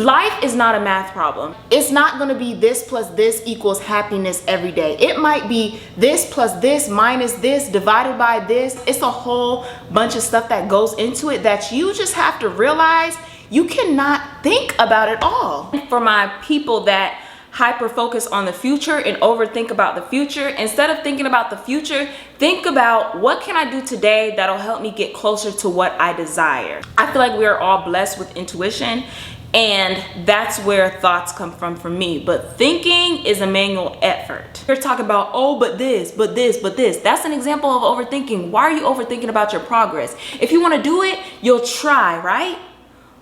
Life is not a math problem. It's not gonna be this plus this equals happiness every day. It might be this plus this minus this divided by this. It's a whole bunch of stuff that goes into it that you just have to realize you cannot think about it all. For my people that hyper focus on the future and overthink about the future, instead of thinking about the future, think about what can I do today that'll help me get closer to what I desire. I feel like we are all blessed with intuition, and that's where thoughts come from for me. But thinking is a manual effort. You're talking about, oh, but this. That's an example of overthinking. Why are you overthinking about your progress? If you want to do it, you'll try, right?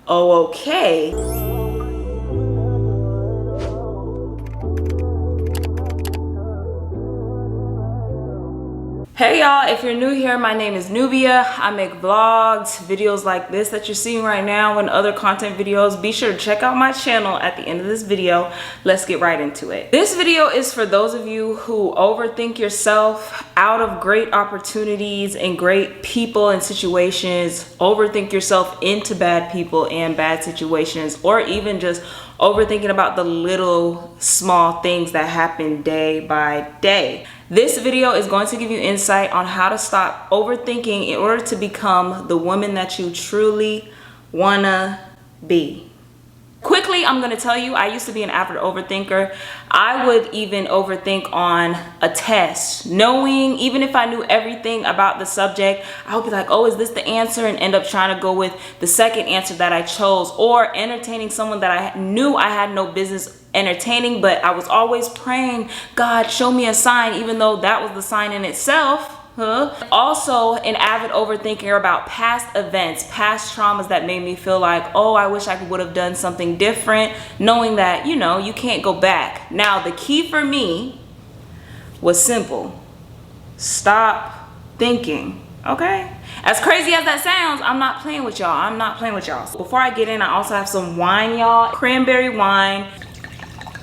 Oh, okay. Hey y'all, if you're new here, my name is Nubia. I make vlogs, videos like this that you're seeing right now, and other content videos. Be sure to check out my channel at the end of this video. Let's get right into it. This video is for those of you who overthink yourself out of great opportunities and great people and situations, overthink yourself into bad people and bad situations, or even just overthinking about the little small things that happen day by day. This video is going to give you insight on how to stop overthinking in order to become the woman that you truly wanna be. Quickly, I'm gonna tell you, I used to be an avid overthinker. I would even overthink on a test, knowing, even if I knew everything about the subject, I would be like, oh, is this the answer? And end up trying to go with the second answer that I chose, or entertaining someone that I knew I had no business entertaining, but I was always praying, God, show me a sign, even though that was the sign in itself. Also an avid overthinker about past events, past traumas that made me feel like, oh, I wish I would have done something different, knowing that, you know, you can't go back. Now, the key for me was simple. Stop thinking, okay? As crazy as that sounds, I'm not playing with y'all. I'm not playing with y'all. So before I get in, I also have some wine, y'all. Cranberry wine.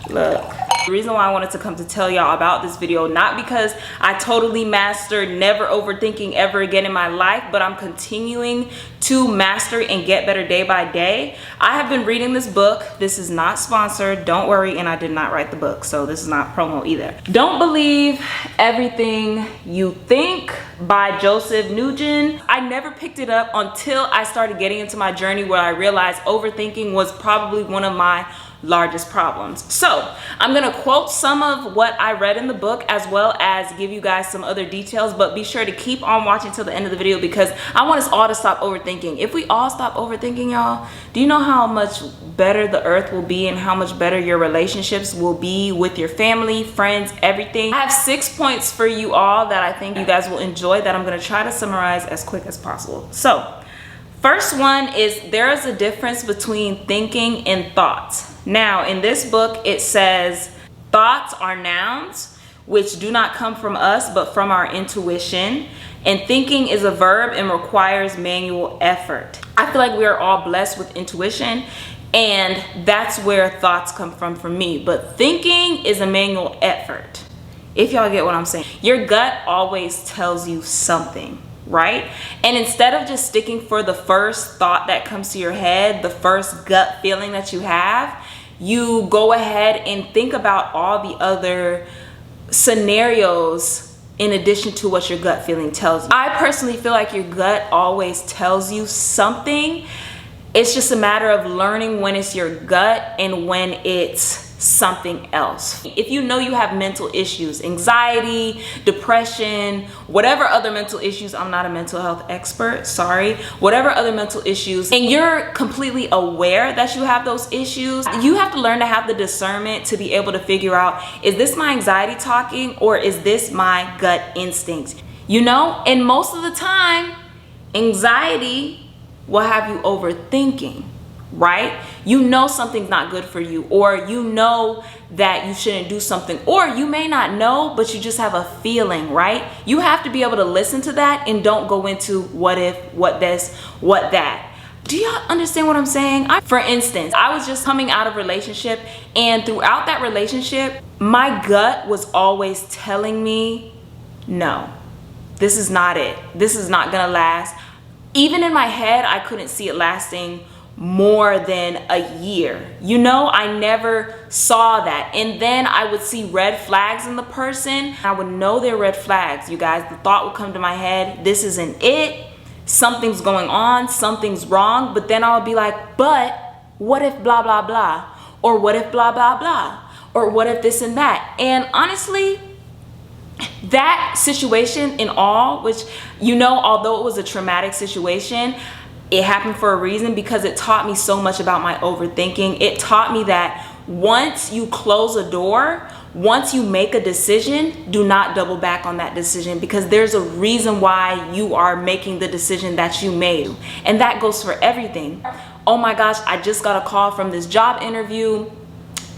Look. The reason why I wanted to come to tell y'all about this video, not because I totally mastered never overthinking ever again in my life, but I'm continuing to master and get better day by day. I have been reading this book. This is not sponsored, don't worry, and I did not write the book, so this is not promo either. Don't Believe Everything You Think by Joseph Nugent. I never picked it up until I started getting into my journey where I realized overthinking was probably one of my largest problems. So I'm gonna quote some of what I read in the book as well as give you guys some other details, but be sure to keep on watching till the end of the video because I want us all to stop overthinking. If we all stop overthinking, y'all, do you know how much better the earth will be and how much better your relationships will be with your family, friends, everything? I have 6 points for you all that I think you guys will enjoy that I'm gonna try to summarize as quick as possible. So first one is there is a difference between thinking and thoughts. Now, in this book, it says thoughts are nouns which do not come from us but from our intuition, and thinking is a verb and requires manual effort. I feel like we are all blessed with intuition, and that's where thoughts come from for me, but thinking is a manual effort. If y'all get what I'm saying. Your gut always tells you something, right? And instead of just sticking for the first thought that comes to your head, the first gut feeling that you have, you go ahead and think about all the other scenarios in addition to what your gut feeling tells you. I personally feel like your gut always tells you something. It's just a matter of learning when it's your gut and when it's something else. If you know you have mental issues, anxiety, depression, whatever other mental issues, I'm not a mental health expert, sorry, whatever other mental issues, and you're completely aware that you have those issues, you have to learn to have the discernment to be able to figure out, is this my anxiety talking or is this my gut instinct? You know, and most of the time, anxiety will have you overthinking, right? You know something's not good for you, or you know that you shouldn't do something, or you may not know, but you just have a feeling, right? You have to be able to listen to that and don't go into what if, what this, what that. Do y'all understand what I'm saying? For instance, I was just coming out of a relationship, and throughout that relationship, my gut was always telling me, no, this is not it. This is not gonna last. Even in my head, I couldn't see it lasting more than a year. You know, I never saw that. And then I would see red flags in the person. I would know they're red flags, you guys. The thought would come to my head, this isn't it. Something's going on, something's wrong. But then I would be like, but what if blah, blah, blah? Or what if blah, blah, blah? Or what if this and that? And honestly, that situation in all, which, you know, although it was a traumatic situation, it happened for a reason, because it taught me so much about my overthinking. It taught me that once you close a door, once you make a decision, do not double back on that decision, because there's a reason why you are making the decision that you made. And that goes for everything. Oh my gosh, I just got a call from this job interview.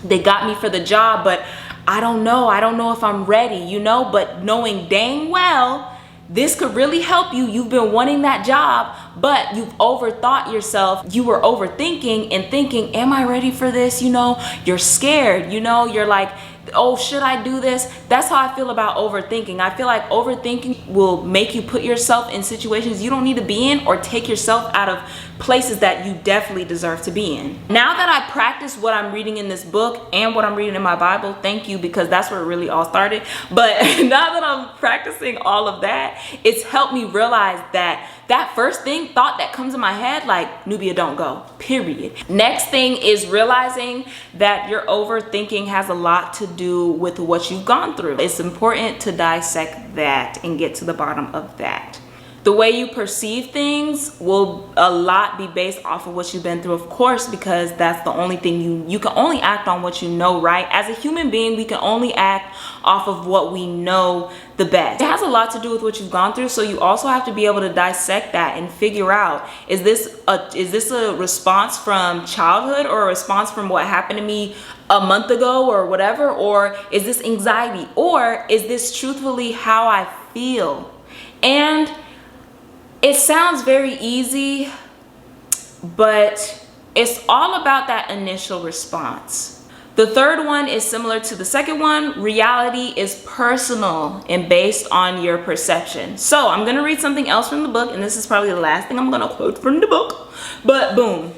They got me for the job, but I don't know if I'm ready, you know. But knowing dang well this could really help you. You've been wanting that job, but you've overthought yourself. You were overthinking and thinking, am I ready for this? You know, you're scared, you know, you're like, oh, should I do this? That's how I feel about overthinking. I feel like overthinking will make you put yourself in situations you don't need to be in, or take yourself out of places that you definitely deserve to be in. Now that I practice what I'm reading in this book and what I'm reading in my Bible, thank you, because that's where it really all started. But now that I'm practicing all of that, it's helped me realize that that first thought that comes in my head, like, Nubia, don't go, period. Next thing is realizing that your overthinking has a lot to do with what you've gone through. It's important to dissect that and get to the bottom of that. The way you perceive things will a lot be based off of what you've been through, of course, because that's the only thing you can only act on what you know, right? As a human being, we can only act off of what we know the best. It has a lot to do with what you've gone through, so you also have to be able to dissect that and figure out, is this a response from childhood, or a response from what happened to me a month ago or whatever, or is this anxiety, or is this truthfully how I feel? And it sounds very easy, but it's all about that initial response. The third one is similar to the second one. Reality is personal and based on your perception. So I'm gonna read something else from the book, and this is probably the last thing I'm gonna quote from the book, but boom.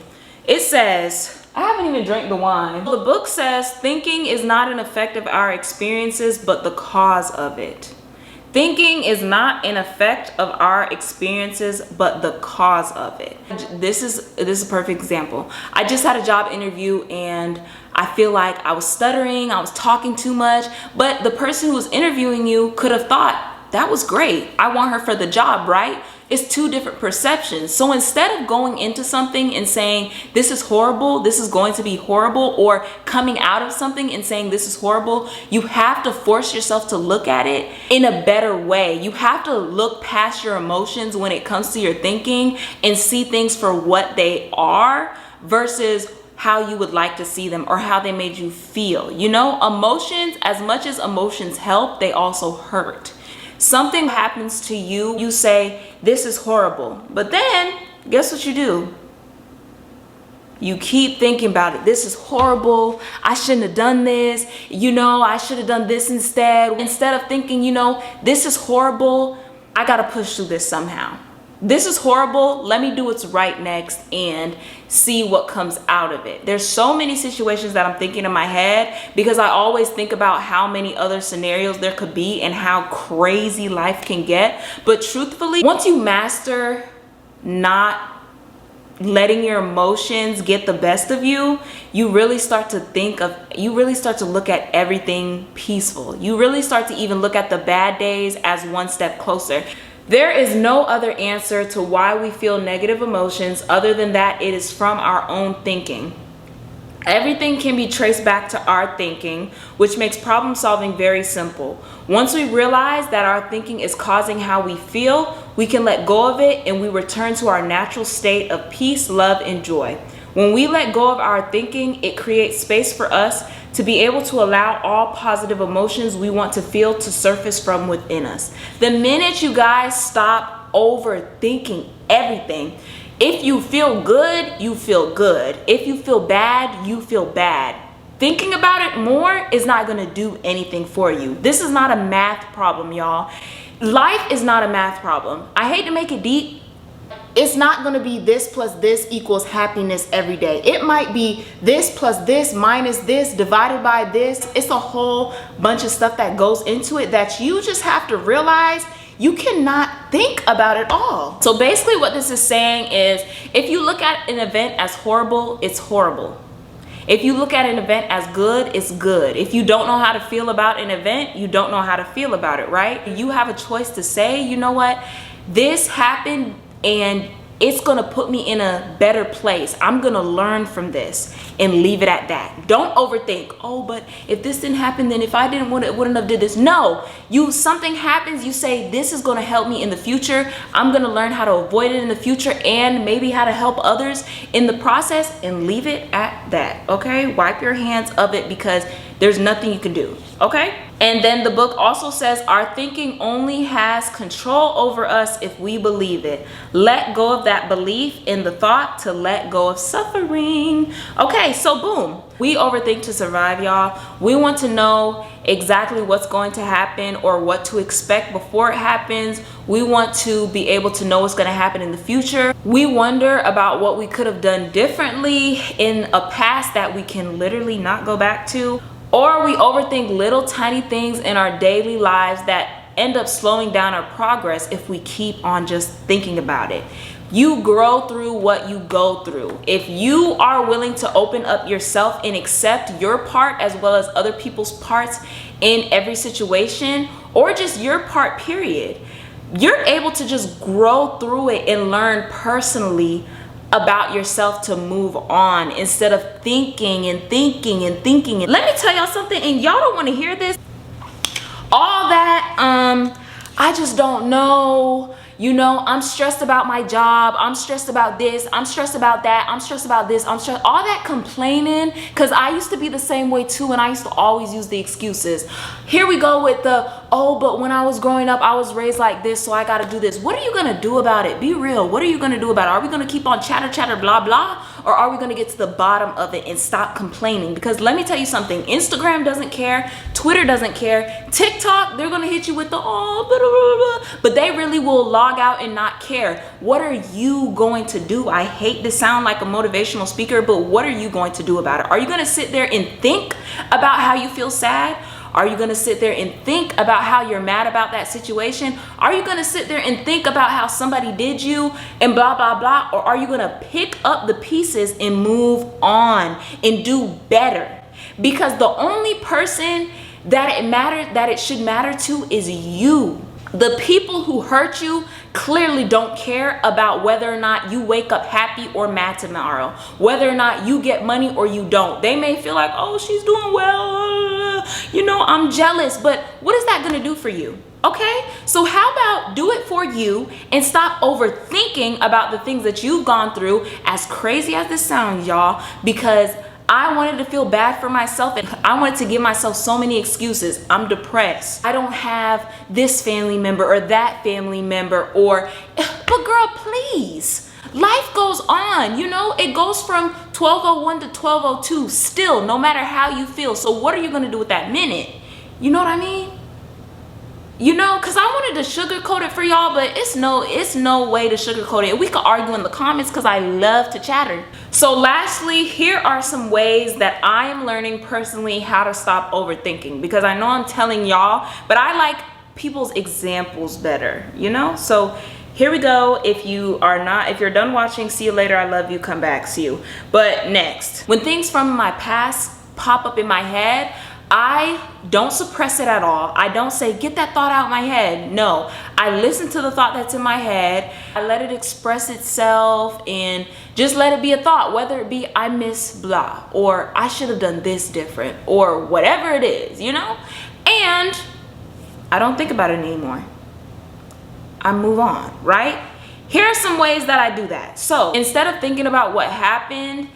It says, I haven't even drank the wine. The book says, thinking is not an effect of our experiences, but the cause of it. Thinking is not an effect of our experiences, but the cause of it. This is a perfect example. I just had a job interview, and I feel like I was stuttering, I was talking too much, but the person who was interviewing you could have thought, that was great, I want her for the job, right? It's two different perceptions. So instead of going into something and saying, this is horrible, this is going to be horrible, or coming out of something and saying, this is horrible, you have to force yourself to look at it in a better way. You have to look past your emotions when it comes to your thinking and see things for what they are versus how you would like to see them or how they made you feel. You know, emotions, as much as emotions help, they also hurt. Something happens to you, you say, this is horrible. But then, guess what you do? You keep thinking about it. This is horrible. I shouldn't have done this. You know, I should have done this instead. Instead of thinking, you know, this is horrible, I gotta push through this somehow. This is horrible, let me do what's right next and see what comes out of it. There's so many situations that I'm thinking in my head because I always think about how many other scenarios there could be and how crazy life can get. But truthfully, once you master not letting your emotions get the best of you, you really start to look at everything peaceful. You really start to even look at the bad days as one step closer. There is no other answer to why we feel negative emotions other than that it is from our own thinking. Everything can be traced back to our thinking, which makes problem solving very simple. Once we realize that our thinking is causing how we feel, we can let go of it and we return to our natural state of peace, love, and joy. When we let go of our thinking, it creates space for us to be able to allow all positive emotions we want to feel to surface from within us. The minute you guys stop overthinking everything, if you feel good, you feel good. If you feel bad, you feel bad. Thinking about it more is not gonna do anything for you. This is not a math problem, y'all. Life is not a math problem. I hate to make it deep. it's not going to be this plus this equals happiness every day. It might be this plus this minus this divided by this. It's a whole bunch of stuff that goes into it that you just have to realize you cannot think about it all. So basically what this is saying is, if you look at an event as horrible, it's horrible. If you look at an event as good, it's good. If you don't know how to feel about an event, you don't know how to feel about it, right? You have a choice to say, you know what, this happened and it's gonna put me in a better place. I'm gonna learn from this and leave it at that. Don't overthink. Oh, but if this didn't happen, then if I didn't want it, wouldn't have did this. No, something happens, you say, this is gonna help me in the future. I'm gonna learn how to avoid it in the future and maybe how to help others in the process, and leave it at that, okay? Wipe your hands of it because there's nothing you can do, okay? And then the book also says, our thinking only has control over us if we believe it. Let go of that belief in the thought to let go of suffering. Okay, so boom. We overthink to survive, y'all. We want to know exactly what's going to happen or what to expect before it happens. We want to be able to know what's going to happen in the future. We wonder about what we could have done differently in a past that we can literally not go back to. Or we overthink little tiny things in our daily lives that end up slowing down our progress if we keep on just thinking about it. You grow through what you go through. If you are willing to open up yourself and accept your part as well as other people's parts in every situation, or just your part, period, you're able to just grow through it and learn personally about yourself to move on instead of thinking and thinking and thinking. Let me tell y'all something, and y'all don't want to hear this. All that, I just don't know. You know, I'm stressed about my job. I'm stressed about this. I'm stressed about that. I'm stressed about this. I'm stressed. All that complaining, because I used to be the same way too, and I used to always use the excuses. Here we go with the, oh, but when I was growing up, I was raised like this, so I got to do this. What are you going to do about it? Be real. What are you going to do about it? Are we going to keep on chatter, blah, blah? Or are we going to get to the bottom of it and stop complaining? Because let me tell you something. Instagram doesn't care. Twitter doesn't care. TikTok, they're going to hit you with the, oh, blah, blah, blah, but they really will log out and not care. What are you going to do? I hate to sound like a motivational speaker, but what are you going to do about it? Are you going to sit there and think about how you feel sad? Are you going to sit there and think about how you're mad about that situation? Are you going to sit there and think about how somebody did you and blah, blah, blah? Or are you going to pick up the pieces and move on and do better? Because the only person that it should matter to is you. The people who hurt you clearly don't care about whether or not you wake up happy or mad tomorrow, whether or not you get money or you don't. They may feel like, oh, she's doing well, you know, I'm jealous, but what is that gonna do for you? Okay, so how about do it for you and stop overthinking about the things that you've gone through, as crazy as this sounds, y'all, because I wanted to feel bad for myself and I wanted to give myself so many excuses. I'm depressed. I don't have this family member or that family member, or, but girl, please. Life goes on, you know, it goes from 12:01 to 12:02 still, no matter how you feel. So what are you gonna do with that minute? You know what I mean? You know, because I wanted to sugarcoat it for y'all, but it's no way to sugarcoat it. We could argue in the comments because I love to chatter. So lastly, here are some ways that I am learning personally how to stop overthinking, because I know I'm telling y'all, but I like people's examples better, you know? So here we go. If you're done watching, see you later. I love you. Come back. See you. But next, when things from my past pop up in my head, I don't suppress it at all. I don't say, get that thought out of my head. No, I listen to the thought that's in my head. I let it express itself and just let it be a thought, whether it be I miss blah, or I should have done this different, or whatever it is, you know? And I don't think about it anymore. I move on, right? Here are some ways that I do that. So instead of thinking about what happened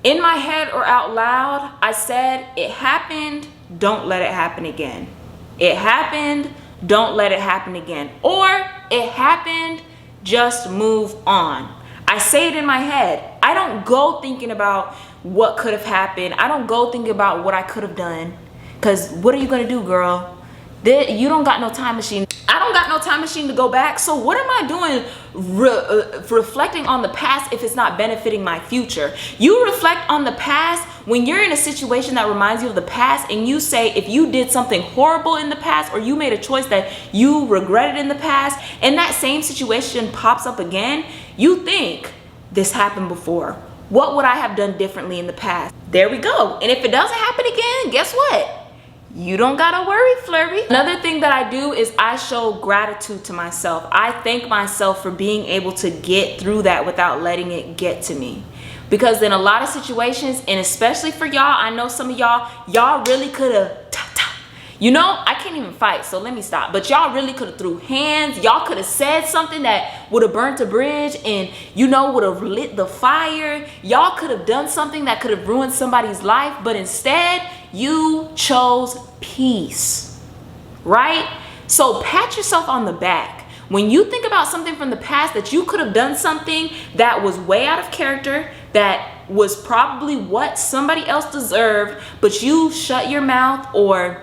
in my head or out loud, I said, it happened, don't let it happen again. It happened, don't let it happen again. Or it happened, just move on. I say it in my head. I don't go thinking about what could have happened. I don't go thinking about what I could have done. Because what are you going to do, girl? You don't got no time machine. I don't got no time machine to go back. So what am I doing reflecting on the past if it's not benefiting my future? You reflect on the past when you're in a situation that reminds you of the past, and you say if you did something horrible in the past or you made a choice that you regretted in the past, and that same situation pops up again, you think, this happened before. What would I have done differently in the past? There we go. And if it doesn't happen again, guess what? You don't gotta worry, Flurry. Another thing that I do is I show gratitude to myself. I thank myself for being able to get through that without letting it get to me. Because in a lot of situations, and especially for y'all, I know some of y'all really could have, you know, I can't even fight, so let me stop. But y'all really could have threw hands. Y'all could have said something that would have burnt a bridge and, you know, would have lit the fire. Y'all could have done something that could have ruined somebody's life, but instead, you chose peace, right? So pat yourself on the back. When you think about something from the past that you could have done something that was way out of character, that was probably what somebody else deserved, but you shut your mouth or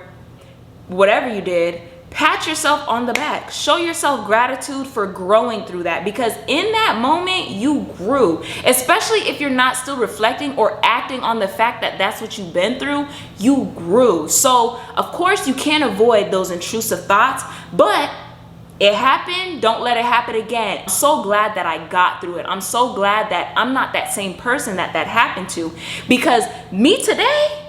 whatever you did, pat yourself on the back. Show yourself gratitude for growing through that, because in that moment you grew, especially if you're not still reflecting or acting on the fact that that's what you've been through. You grew. So of course you can't avoid those intrusive thoughts, but it happened. Don't let it happen again. I'm so glad that I got through it. I'm so glad that I'm not that same person that happened to, because me today,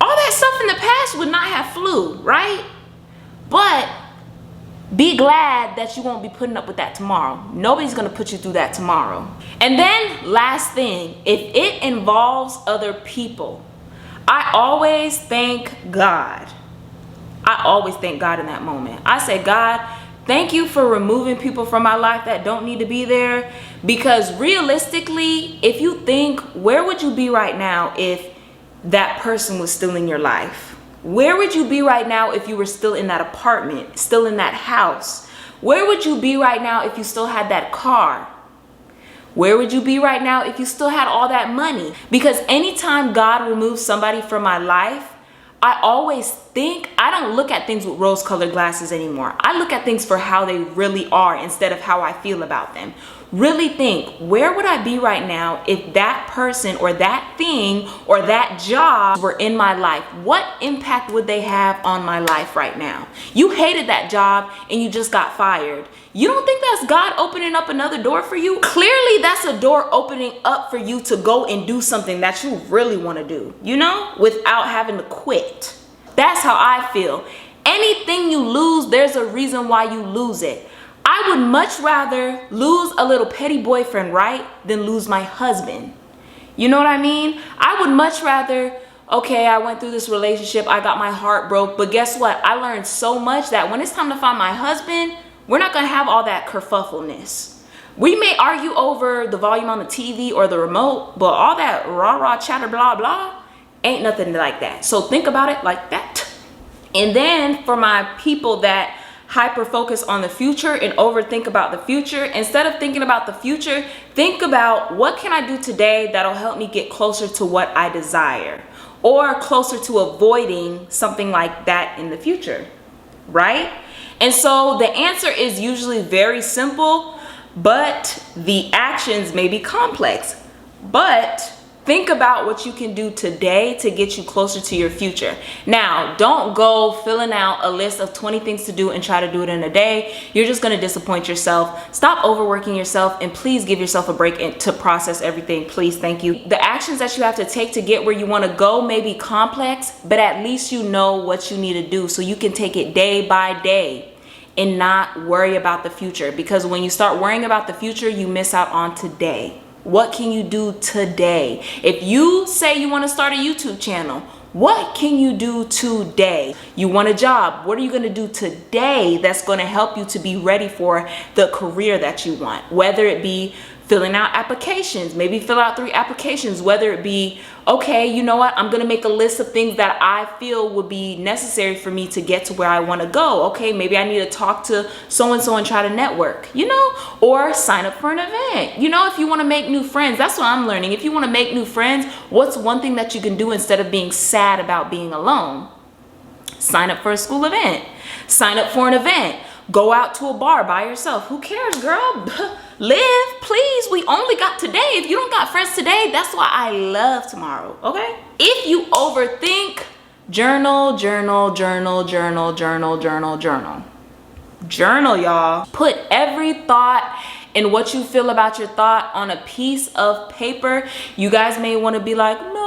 all that stuff in the past would not have flew, right? But be glad that you won't be putting up with that tomorrow. Nobody's gonna put you through that tomorrow. And then last thing, if it involves other people, I always thank God. I always thank God in that moment. I say, God, thank you for removing people from my life that don't need to be there. Because realistically, if you think, where would you be right now if that person was still in your life? Where would you be right now if you were still in that apartment, still in that house? Where would you be right now if you still had that car? Where would you be right now if you still had all that money? Because anytime God removes somebody from my life, I always think, I don't look at things with rose-colored glasses anymore. I look at things for how they really are instead of how I feel about them. Really think, where would I be right now if that person or that thing or that job were in my life? What impact would they have on my life right now? You hated that job and you just got fired. You don't think that's God opening up another door for you? Clearly that's a door opening up for you to go and do something that you really want to do, you know, without having to quit. That's how I feel. Anything you lose, there's a reason why you lose it. I would much rather lose a little petty boyfriend, right, than lose my husband. You know what I mean? I would much rather, okay, I went through this relationship, I got my heart broke, but guess what? I learned so much that when it's time to find my husband, we're not gonna have all that kerfuffleness. We may argue over the volume on the TV or the remote, but all that rah-rah chatter blah blah ain't nothing like that. So think about it like that. And then for my people that hyper focus on the future and overthink about the future, instead of thinking about the future, think about what can I do today that'll help me get closer to what I desire, or closer to avoiding something like that in the future, right? And so the answer is usually very simple, but the actions may be complex. But think about what you can do today to get you closer to your future. Now, don't go filling out a list of 20 things to do and try to do it in a day. You're just going to disappoint yourself. Stop overworking yourself, and please give yourself a break and to process everything. Please, thank you. The actions that you have to take to get where you want to go may be complex, but at least you know what you need to do so you can take it day by day and not worry about the future. Because when you start worrying about the future, you miss out on today. What can you do today? If you say you want to start a YouTube channel, what can you do today? You want a job. What are you going to do today that's going to help you to be ready for the career that you want? Whether it be filling out applications, maybe fill out 3 applications, whether it be, okay, you know what, I'm gonna make a list of things that I feel would be necessary for me to get to where I wanna go. Okay, maybe I need to talk to so-and-so and try to network, you know, or sign up for an event. You know, if you wanna make new friends, that's what I'm learning. If you wanna make new friends, what's one thing that you can do instead of being sad about being alone? Sign up for a school event. Sign up for an event. Go out to a bar by yourself. Who cares, girl? Live, please. We only got today. If you don't got friends today, that's why I love tomorrow, okay? If you overthink, journal, journal, journal, journal, journal, journal, journal. Journal, y'all. Put every thought and what you feel about your thought on a piece of paper. You guys may want to be like, no.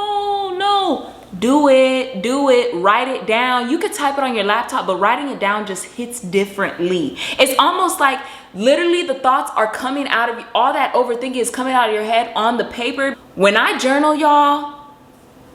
Do it, write it down. You could type it on your laptop, but writing it down just hits differently. It's almost like literally the thoughts are coming out of you. All that overthinking is coming out of your head on the paper. When I journal, y'all,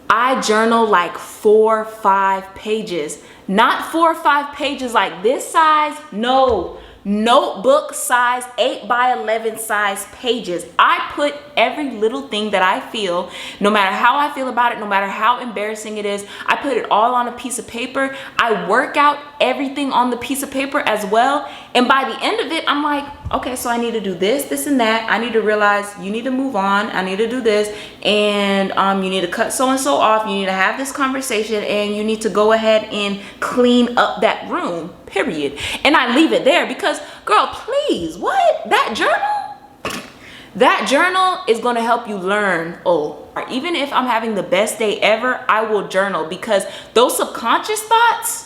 I journal like 4 or 5 pages. Not 4 or 5 pages like this size, no. Notebook size, 8 by 11 size pages. I put every little thing that I feel, no matter how I feel about it, no matter how embarrassing it is, I put it all on a piece of paper. I work out everything on the piece of paper as well. And by the end of it, I'm like, okay, so I need to do this and that. I need to realize you need to move on. I need to do this. And you need to cut so-and-so off. You need to have this conversation, and you need to go ahead and clean up that room, period. And I leave it there because, girl, please, what? That journal is going to help you learn. Even if I'm having the best day ever, I will journal, because those subconscious thoughts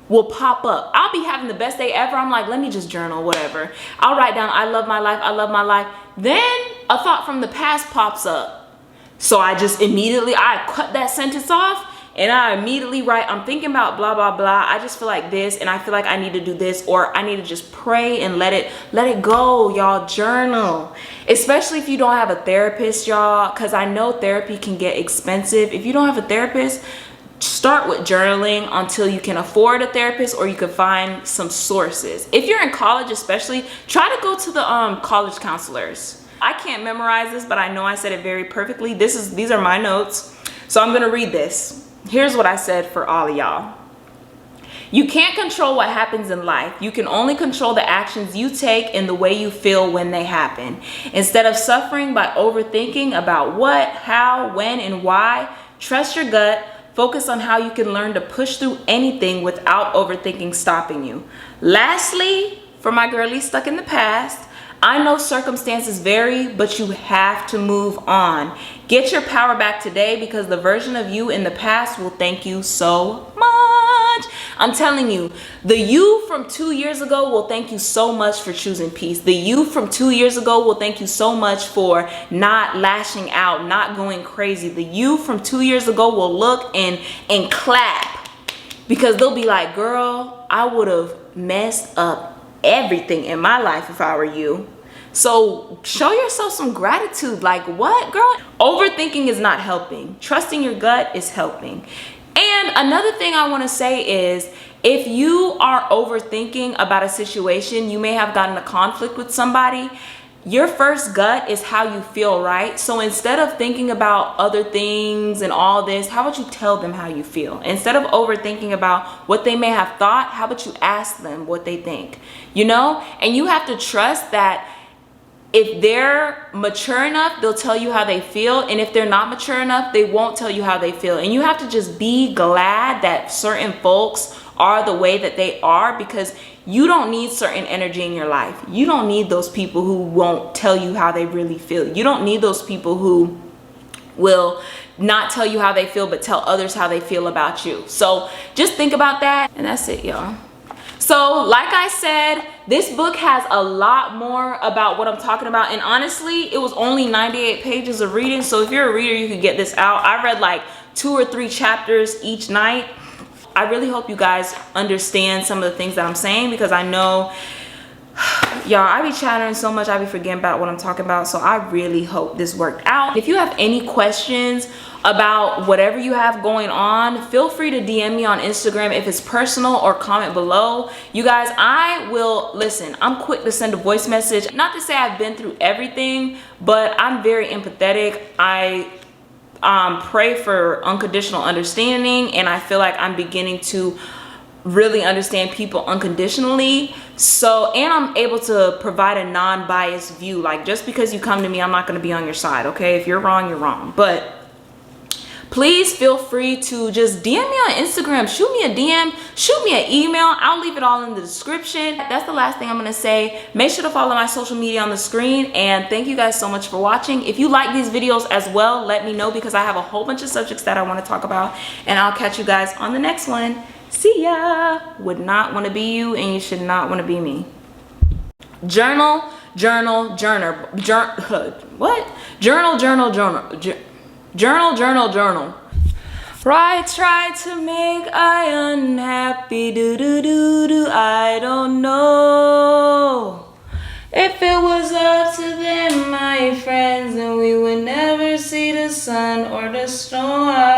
will pop up. I'll be having the best day ever. I'm like, let me just journal, whatever. I'll write down, I love my life, I love my life. Then a thought from the past pops up. So I just immediately, I cut that sentence off and I immediately write, I'm thinking about blah, blah, blah. I just feel like this, and I feel like I need to do this, or I need to just pray and let it go, y'all. Journal. Especially if you don't have a therapist, y'all, because I know therapy can get expensive. If you don't have a therapist, start with journaling until you can afford a therapist, or you can find some sources. If you're in college especially, try to go to the college counselors. I can't memorize this, but I know I said it very perfectly. These are my notes, so I'm gonna read this. Here's what I said for all of y'all. You can't control what happens in life. You can only control the actions you take and the way you feel when they happen. Instead of suffering by overthinking about what, how, when, and why, trust your gut. Focus on how you can learn to push through anything without overthinking stopping you. Lastly, for my girlies stuck in the past, I know circumstances vary, but you have to move on. Get your power back today, because the version of you in the past will thank you so much. I'm telling you, the you from 2 years ago will thank you so much for choosing peace. The you from 2 years ago will thank you so much for not lashing out, not going crazy. The you from 2 years ago will look and clap, because they'll be like, girl, I would have messed up everything in my life if I were you. So show yourself some gratitude. Like, what, girl? Overthinking is not helping. Trusting your gut is helping. And another thing I want to say is, if you are overthinking about a situation, you may have gotten a conflict with somebody, your first gut is how you feel, right? So instead of thinking about other things and all this, how about you tell them how you feel? Instead of overthinking about what they may have thought, how about you ask them what they think, you know? And you have to trust that if they're mature enough, they'll tell you how they feel. And if they're not mature enough, they won't tell you how they feel. And you have to just be glad that certain folks are the way that they are, because you don't need certain energy in your life. You don't need those people who won't tell you how they really feel. You don't need those people who will not tell you how they feel, but tell others how they feel about you. So just think about that. And that's it, y'all. So like I said, this book has a lot more about what I'm talking about. And honestly, it was only 98 pages of reading. So if you're a reader, you could get this out. I read like 2 or 3 chapters each night. I really hope you guys understand some of the things that I'm saying, because I know, y'all, I be chattering so much, I be forgetting about what I'm talking about. So I really hope this worked out. If you have any questions about whatever you have going on, feel free to DM me on Instagram if it's personal, or comment below. You guys, I will listen. I'm quick to send a voice message. Not to say I've been through everything, but I'm very empathetic. I pray for unconditional understanding, and I feel like I'm beginning to really understand people unconditionally. So, and I'm able to provide a non-biased view. Like, just because you come to me, I'm not going to be on your side, okay? If you're wrong, you're wrong. But please feel free to just DM me on Instagram, shoot me a DM, shoot me an email. I'll leave it all in the description. That's the last thing I'm gonna say. Make sure to follow my social media on the screen, and thank you guys so much for watching. If you like these videos as well, let me know, because I have a whole bunch of subjects that I want to talk about, and I'll catch you guys on the next one. See ya. Would not want to be you, and you should not want to be me. Journal, journal, journal, what? Journal, journal, journal, journal, journal, journal. Right, try to make I unhappy, do do do do. I don't know if it was up to them, my friends, and we would never see the sun or the storm.